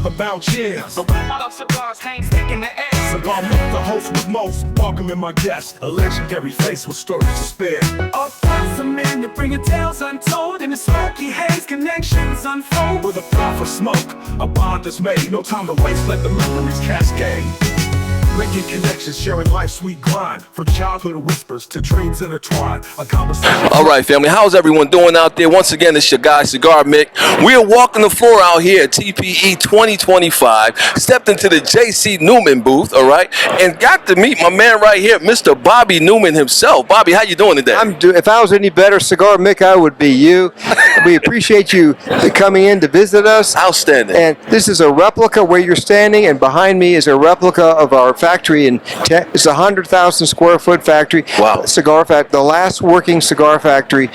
about cheers. The rap of cigars hangs thick in the air. Cigar Mick, the host with most, welcoming my guest. A legendary face with stories to spare. A thousand men that bring tales untold. In the smoky haze, connections unfold. With a puff of smoke, a bond is made. No time to waste, let the memories cascade. Making connections, sharing life's sweet grind. From childhood whispers to dreams intertwined. A conversation. All right, family. How's everyone doing out there? Once again, it's your guy, Cigar Mick. We are walking the floor out here at TPE 2025. Stepped into the JC Newman booth, all right, and got to meet my man right here, Mr. Bobby Newman himself. Bobby, how you doing today? If I was any better, Cigar Mick, I would be you. We appreciate you coming in to visit us. Outstanding. And this is a replica where you're standing, and behind me is a replica of our factory. It's a 100,000 square foot factory. Wow. Cigar factory, the last working cigar factory,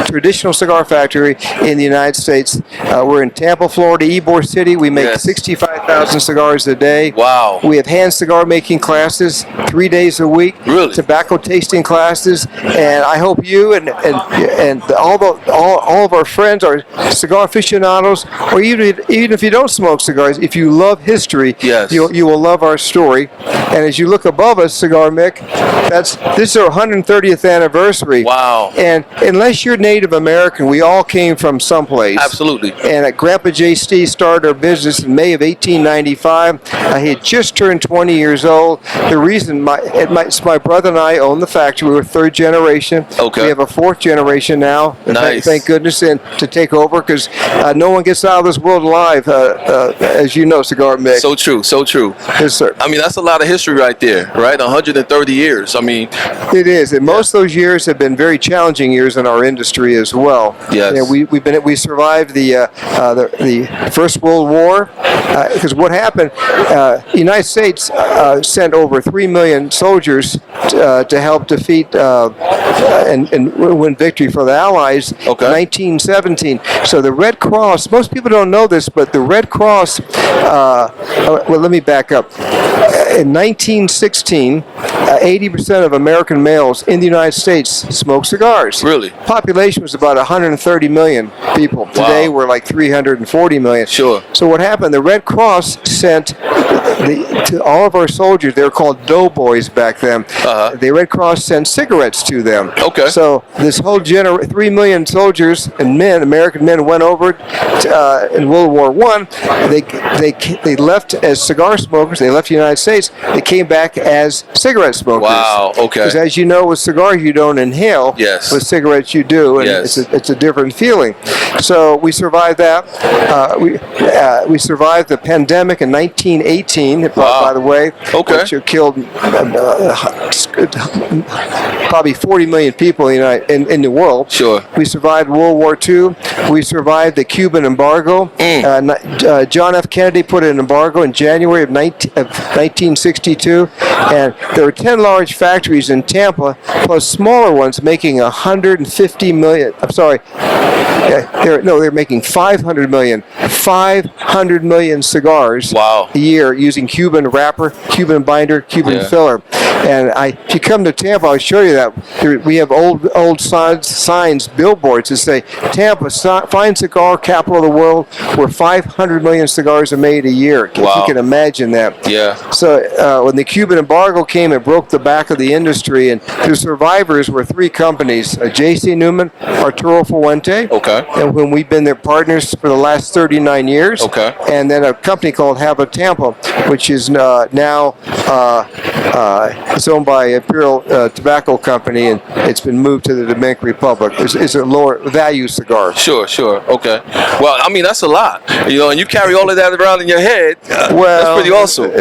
traditional cigar factory in the United States. We're in Tampa, Florida, Ybor City. We make 65,000 cigars a day. Wow. We have hand cigar making classes 3 days a week. Really? Tobacco tasting classes, and I hope you and all of our friends, our cigar aficionados, or even if you don't smoke cigars, if you love history, yes, you will love our story. And as you look above us, Cigar Mick, this is our 130th anniversary. Wow. And unless you're Native American, we all came from someplace. Absolutely. And Grandpa JC started our business in May of 1895. He had just turned 20 years old. The reason my brother and I own the factory. We're third generation. Okay. We have a fourth generation now. Nice. Thank goodness, and to take over, because no one gets out of this world alive, as you know, Cigar Mick. So true, so true. Yes, sir. I mean, that's a lot of history right there, right? 130 years. I mean, it is, and most of those years have been very challenging years in our industry as well. Yes. Yeah, we survived the First World War, because what happened, the United States sent over 3 million soldiers to help defeat and win victory for the Allies in 1917. So the Red Cross, most people don't know this, but the Red Cross, well, let me back up. In 1916, 80% of American males in the United States smoke cigars. Really? Population was about 130 million people. Today we're like 340 million. Sure. So what happened, the Red Cross sent to all of our soldiers, they were called doughboys back then. The Red Cross sent cigarettes to them. Okay. So this whole 3 million soldiers and men, American men, went over in World War I. They left as cigar smokers. They left the United States. They came back as cigarette smokers. Wow. Okay. Because as you know, with cigars you don't inhale. Yes. With cigarettes you do, and yes, it's a different feeling. So we survived that. We survived the pandemic in 1918. By the way, which killed probably 40 million people in the world. Sure. We survived World War II. We survived the Cuban embargo. John F. Kennedy put an embargo in January of 1962, and there were 10 large factories in Tampa, plus smaller ones making 150 million. I'm sorry. They're making 500 million cigars a year using Cuban wrapper, Cuban binder, Cuban filler. And if you come to Tampa, I'll show you that. We have old signs, billboards that say, Tampa, fine cigar capital of the world, where 500 million cigars are made a year. If you can imagine that. Yeah. So when the Cuban embargo came, it broke the back of the industry, and the survivors were 3 companies, JC Newman, Arturo Fuente, and when we've been their partners for the last 39 years, and then a company called Hava Tampa, which is now it's owned by Imperial Tobacco Company, and it's been moved to the Dominican Republic. It's a lower value cigar. Sure. Okay. Well, I mean, that's a lot, and you carry all of that around in your head. That's pretty awesome.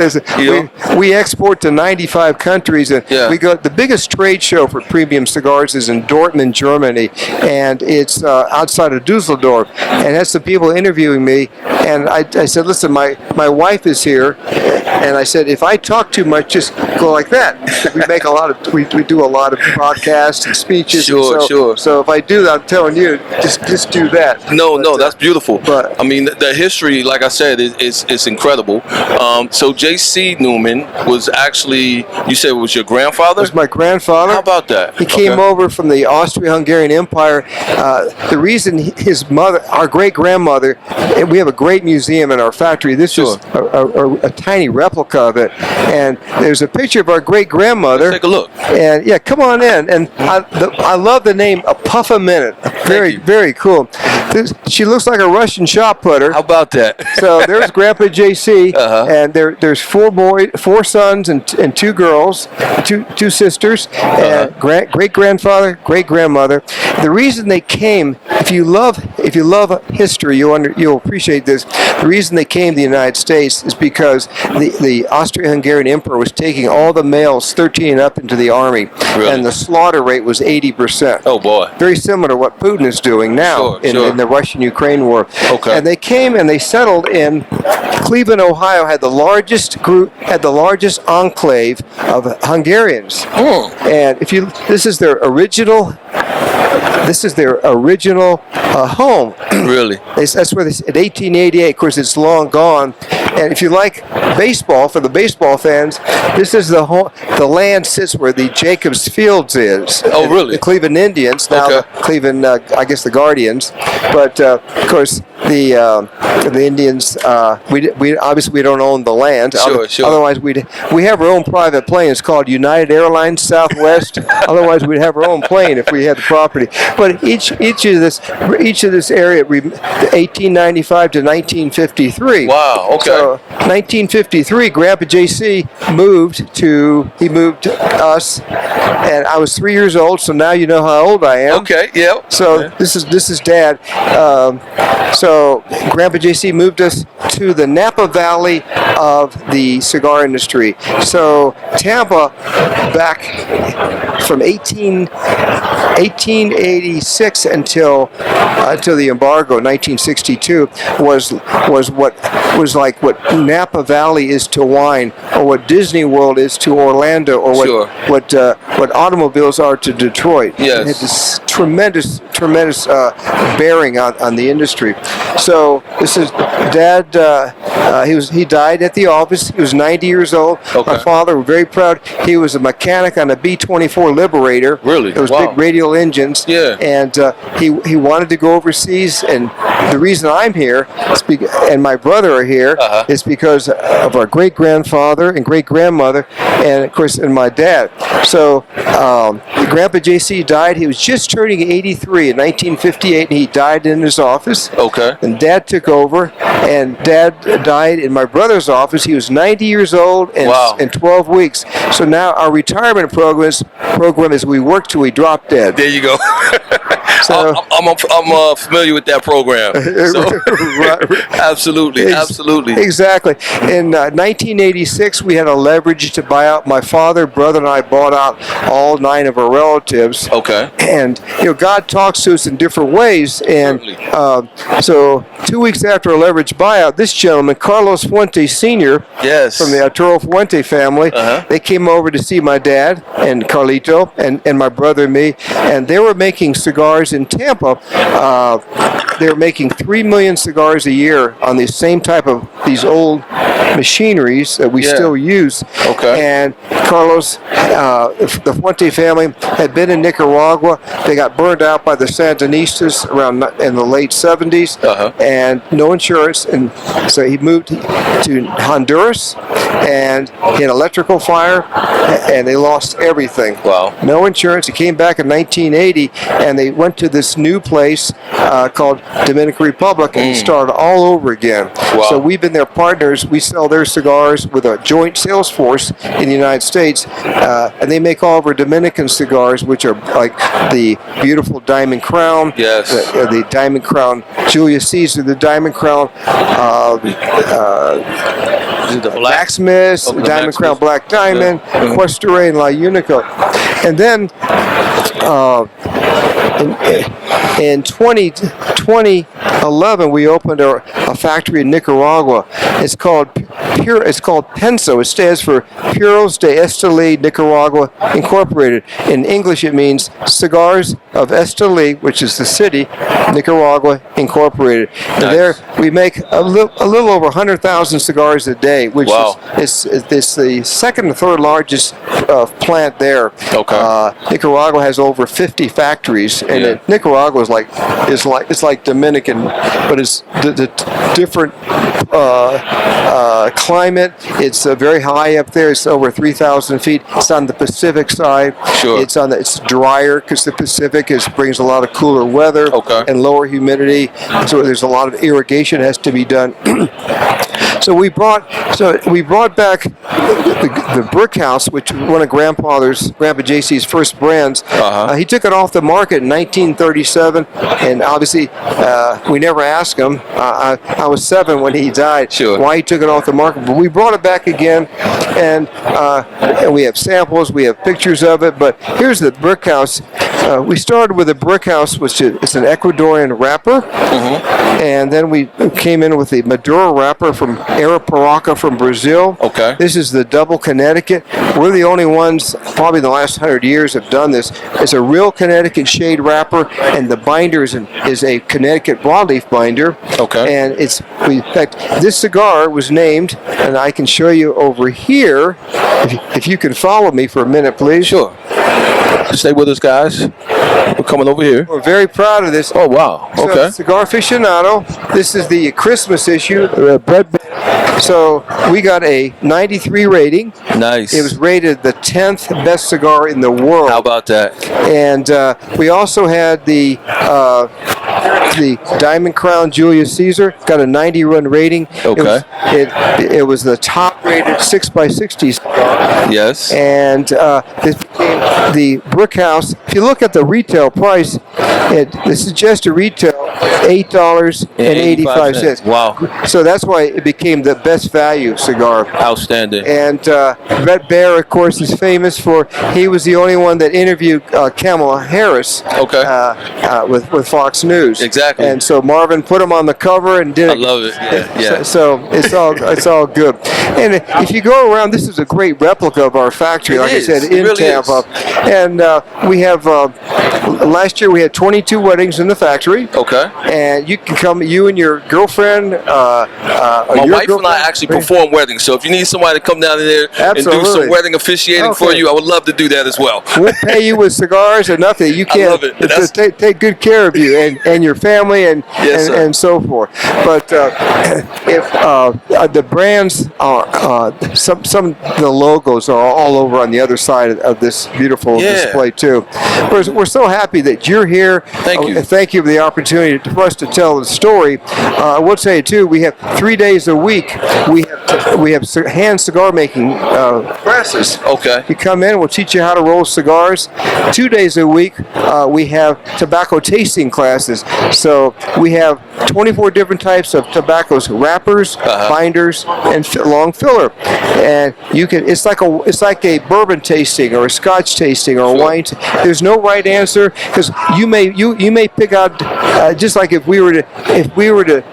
We export to 95 countries, and we go. The biggest trade show for premium cigars is in Dortmund, Germany, and it's outside of Dusseldorf. And that's the people interviewing me. And I said, listen, my wife is here, and I said, if I talk too much, just go like that. We make we do a lot of broadcasts and speeches. Sure. So if I do that, I'm telling you, just do that. No, that's beautiful. But I mean, the history, like I said, is incredible. So JC Newman was actually, you said it was your grandfather? It was my grandfather. How about that? He came over from the Austro-Hungarian Empire. The reason his mother, our great-grandmother, we have a great great museum in our factory. This is a tiny replica of it. And there's a picture of our great-grandmother. Let's take a look. And yeah, come on in. And I love the name, A Puff a Minute. Very cool. She looks like a Russian shot putter. How about that? So there's Grandpa JC, and there's four sons and two girls, two sisters, and great-grandfather, great-grandmother. The reason they came, if you love history, you'll appreciate this. The reason they came to the United States is because the Austro-Hungarian Emperor was taking all the males 13 and up into the army, and the slaughter rate was 80%. Oh boy! Very similar to what Putin is doing now in the Russian-Ukraine war. Okay. And they came and they settled in Cleveland, Ohio. Had the largest enclave of Hungarians. And this is their original home. Really? That's where in 1888. Of course, it's long gone. And if you like baseball, for the baseball fans, this is the land sits where the Jacobs Fields is. Oh, really? The Cleveland Indians, now the Cleveland, I guess the Guardians. But of course, the Indians, we obviously don't own the land. Sure. Otherwise, we have our own private plane. It's called United Airlines Southwest. Otherwise, we'd have our own plane if we had the property. But each of this area, 1895 to 1953. Wow. Okay. So 1953, Grandpa JC moved to us, and I was 3 years old. So now you know how old I am. Okay. Yep. So this is Dad. So Grandpa JC moved us to the Napa Valley of the cigar industry. So Tampa, back from 1886 until the embargo, 1962, was what Napa Valley is to wine, or what Disney World is to Orlando, or what automobiles are to Detroit. Yes. It had this tremendous bearing on the industry. So this is Dad. He died at the office. He was 90 years old. Okay. My father, we're very proud. He was a mechanic on a B-24 Liberator. Really? Those big radial engines. Yeah. And he wanted to go overseas. And the reason I'm here and my brother are here is because of our great-grandfather and great-grandmother, and of course, and my dad. So Grandpa JC died. He was just turning 83 in 1958, and he died in his office. Okay. And Dad took over, and Dad died in my brother's office. He was 90 years old and 12 weeks. So now our retirement program is we work till we drop dead. There you go. So I'm familiar with that program. So, absolutely. Exactly. In 1986, we had a leverage to buy out. My father, brother, and I bought out all 9 of our relatives. Okay. And God talks to us in different ways. And so 2 weeks after a leverage buyout, this gentleman, Carlos Fuente Sr., from the Arturo Fuente family, they came over to see my dad and Carlito and my brother and me, and they were making cigars in Tampa. They were making 3 million cigars a year on the same type of these old machineries that we still use. Okay. And Carlos, the Fuente family, had been in Nicaragua. They got burned out by the Sandinistas around in the late 70s, and no insurance. And so he moved to Honduras, and he had electrical fire, and they lost everything. Wow. No insurance. He came back in 1980, and they went to this new place called Dominican Republic, and started all over again. Wow. So we've been their partners. We sell their cigars with a joint sales force in the United States, and they make all of our Dominican cigars, which are like the beautiful Diamond Crown, the Diamond Crown Julius Caesar, the Diamond Crown Blacksmiths, Diamond Crown Black Diamond, Cuesta and La Unico. And then in 2011, we opened a factory in Nicaragua. It's called PENSO. It stands for Puros de Esteli Nicaragua Incorporated. In English, it means Cigars of Esteli, which is the city, Nicaragua Incorporated. And there we make a little over 100,000 cigars a day, which is the second or third largest plant there. Okay. Nicaragua has over 50 factories, And Nicaragua is it's like Dominican, but it's the different climate. It's very high up there. It's over 3,000 feet. It's on the Pacific side. Sure. It's drier because the Pacific brings a lot of cooler weather and lower humidity. So there's a lot of irrigation has to be done. So we brought back the brick house, which was one of Grandpa JC's first brands. He took it off the market in 1937, and obviously we never asked him. I was 7 when he died. Sure. Why he took it off the market, but we brought it back again, and we have samples, we have pictures of it. But here's the brick house. We started with a brick house, which it's an Ecuadorian wrapper, and then we came in with the Maduro wrapper from Arapiraca from Brazil. Okay. This is the double Connecticut. We're the only ones, probably in the last 100 years, have done this. It's a real Connecticut shade wrapper, and the binder is a Connecticut broadleaf binder. Okay. And in fact, this cigar was named, and I can show you over here, if you can follow me for a minute, please. Sure. Stay with us, guys. We're coming over here. We're very proud of this. Oh, wow. Okay. So, Cigar Aficionado. This is the Christmas issue. So we got a 93 rating. Nice. It was rated the 10th best cigar in the world. How about that? And we also had the Diamond Crown Julius Caesar, got a 90-run rating. Okay. It was the top-rated 6x60 cigar. Yes. And this became the brick house. If you look at the retail price, the suggested retail $8.85. Wow. So that's why it became the best value cigar. Outstanding. And Brett Baer, of course, is famous for, he was the only one that interviewed Kamala Harris with Fox News. Exactly. And so Marvin put him on the cover and did it. I love it. Yeah. So it's all good. And if you go around, this is a great replica of our factory, like I said, in Tampa. And we have, last year we had 22 weddings in the factory. Okay. And you can come, you and your girlfriend. My wife and I actually perform weddings, so if you need somebody to come down there and do some wedding officiating for you, I would love to do that as well. We'll pay you with cigars or nothing. You can't. I love it. Just take good care of you and your family and so forth. But if the brands are some of the logos are all over on the other side of this beautiful display too. We're so happy that you're here. Thank you. Thank you for the opportunity for us to tell the story. I will say too, we have 3 days a week. We have hand cigar making classes. Okay. You come in, we'll teach you how to roll cigars. 2 days a week, we have tobacco tasting classes. So we have 24 different types of tobaccos, wrappers, binders, and long filler. And you can. It's like a bourbon tasting or a Scotch tasting or a wine. There's no right answer because you may pick out just like if we were to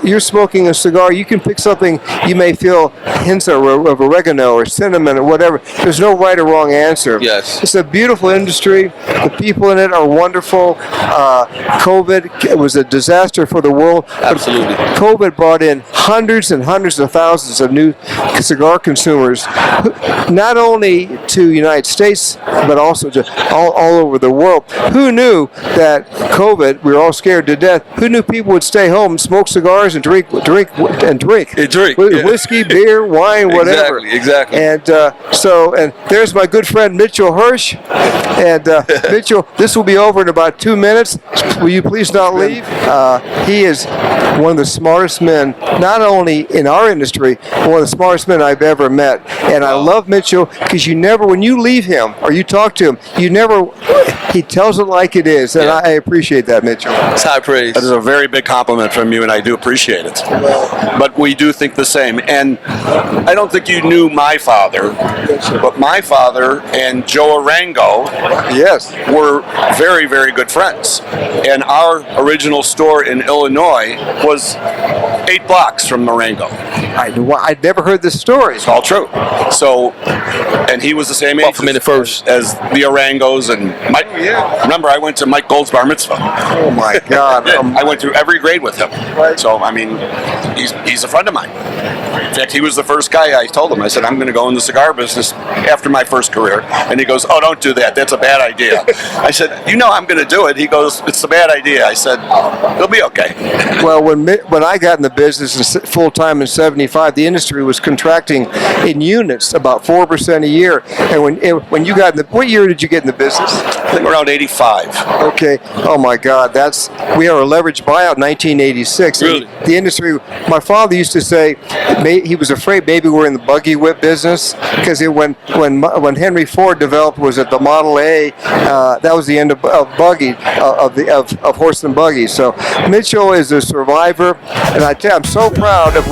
you're smoking a cigar, you can pick something you may feel hints of oregano or cinnamon or whatever. There's no right or wrong answer. Yes. It's a beautiful industry. The people in it are wonderful. COVID was a disaster for the world. Absolutely. COVID brought in hundreds and hundreds of thousands of new cigar consumers, not only to the United States, but also to all over the world. Who knew that COVID, we were all scared to death, who knew people would stay home, smoke cigars, and drink. Whiskey, beer, wine, whatever. Exactly. And and there's my good friend Mitchell Hirsch. And Mitchell, this will be over in about 2 minutes. Will you please not leave? He is one of the smartest men, not only in our industry, but one of the smartest men I've ever met. And I love Mitchell because when you leave him or you talk to him, he tells it like it is. And I appreciate that, Mitchell. It's high praise. That is a very big compliment from you, and I do appreciate it. But we do think the same. And I don't think you knew my father, but my father and Joe Arango were very, very good friends. And our original store in Illinois was 8 blocks from Marengo. I'd never heard this story. It's all true. So, and he was the same age as the Orangos and Mike. Remember, I went to Mike Gold's bar mitzvah. Oh my God! I went through every grade with him. So, I mean, he's a friend of mine. In fact, he was the first guy I told him. I said, I'm going to go in the cigar business after my first career. And he goes, oh, don't do that. That's a bad idea. I said, you know I'm going to do it. He goes, it's a bad idea. I said, it'll be okay. Well, when I got in the business full time in '75, the industry was contracting in units about 4% a year. And when you got in what year did you get in the business? I think around 85. Okay. Oh my God, we are a leveraged buyout in 1986. Really? The industry. My father used to say he was afraid maybe we're in the buggy whip business because when Henry Ford developed was at the Model A, that was the end of buggy of horse and buggy. So Mitchell is a survivor, and I tell you, I'm so proud of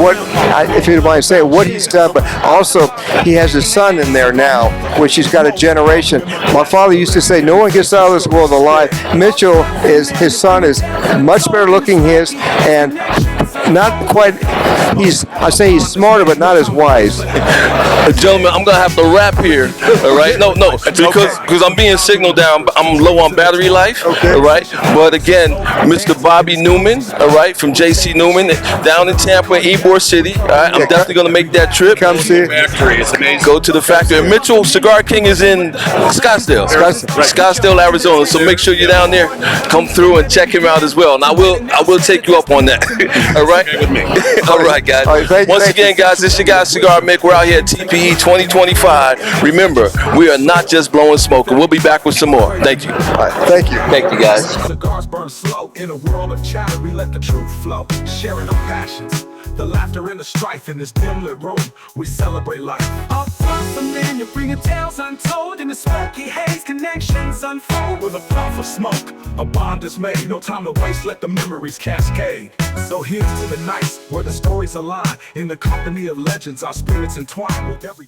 if you don't mind saying, what he's done. But also, he has his son in there now, which he's got a generation. My father used to say, no one gets out of this world alive. Mitchell his son is much better looking and not quite. I say he's smarter, but not as wise. Gentlemen, I'm gonna have to wrap here. All right? No, because I'm being signaled down. I'm low on battery life. Okay. All right. But again, Mr. Bobby Newman. All right, from JC Newman down in Tampa, Ybor City. All right. I'm definitely gonna make that trip. Come see it. It's amazing. Go to the factory. And Mitchell Cigar King is in Scottsdale, Arizona. So make sure you're down there. Come through and check him out as well. And I will take you up on that. All right. Okay with me. All right, guys. All right, Once again, guys, this your guy Cigar Mick. We're out here at TPE 2025. Remember, we are not just blowing smoke. We'll be back with some more. Thank you. All right, thank you. Thank you, guys. Cigars burn slow in a world of chatter. We let the truth flow, sharing our passions. The laughter and the strife in this dim lit room. We celebrate life. Up close, the men, you're bringing tales untold. In the smoky haze, connections unfold. With a puff of smoke, a bond is made. No time to waste, let the memories cascade. So here's to the nights where the stories align. In the company of legends, our spirits entwine with every